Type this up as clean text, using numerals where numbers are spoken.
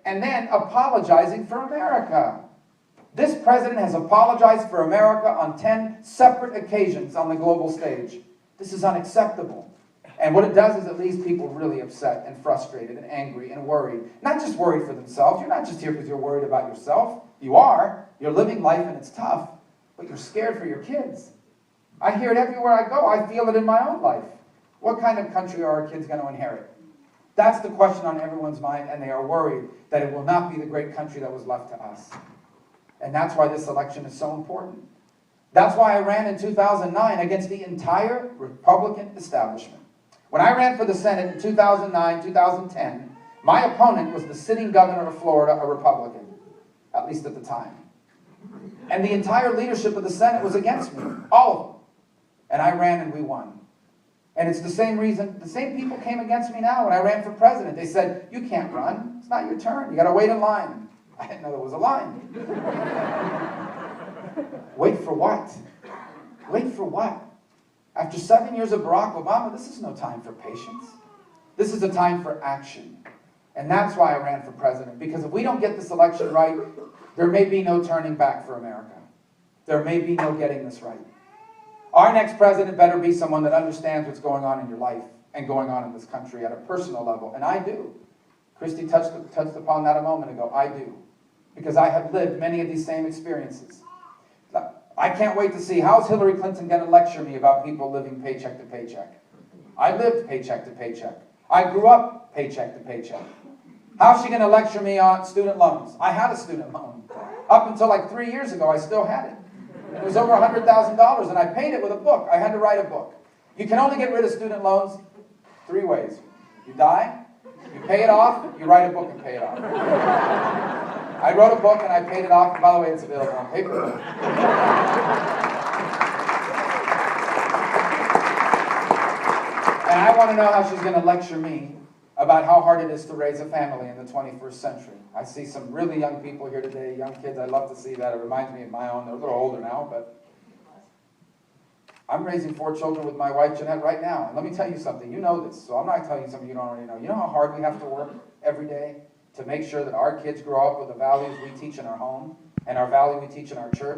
and then apologizing for America. This president has apologized for America on 10 separate occasions on the global stage. This is unacceptable. And what it does is it leaves people really upset and frustrated and angry and worried. Not just worried for themselves. You're not just here because you're worried about yourself. You are. You're living life and it's tough. But you're scared for your kids. I hear it everywhere I go. I feel it in my own life. What kind of country are our kids going to inherit? That's the question on everyone's mind, and they are worried that it will not be the great country that was left to us. And that's why this election is so important. That's why I ran in 2009 against the entire Republican establishment. When I ran for the Senate in 2009, 2010, my opponent was the sitting governor of Florida, a Republican, at least at the time. And the entire leadership of the Senate was against me, all of them. And I ran and we won. And it's the same reason, the same people came against me now when I ran for president. They said, you can't run. It's not your turn. You got to wait in line. I didn't know there was a line. Wait for what? Wait for what? After 7 years of Barack Obama, this is no time for patience. This is a time for action. And that's why I ran for president. Because if we don't get this election right, there may be no turning back for America. There may be no getting this right. Our next president better be someone that understands what's going on in your life and going on in this country at a personal level. And I do. Christy touched upon that a moment ago. I do. Because I have lived many of these same experiences. I can't wait to see how's Hillary Clinton going to lecture me about people living paycheck to paycheck. I lived paycheck to paycheck. I grew up paycheck to paycheck. How's she going to lecture me on student loans? I had a student loan. Up until like 3 years ago, I still had it. It was over $100,000, and I paid it with a book. I had to write a book. You can only get rid of student loans 3 ways. You die, you pay it off, you write a book and pay it off. I wrote a book and I paid it off. And by the way, it's available on paper. And I want to know how she's going to lecture me about how hard it is to raise a family in the 21st century. I see some really young people here today, young kids. I love to see that. It reminds me of my own. They're a little older now, but I'm raising 4 children with my wife, Jeanette, right now. And let me tell you something. You know this, so I'm not telling you something you don't already know. You know how hard we have to work every day to make sure that our kids grow up with the values we teach in our home and our value we teach in our church?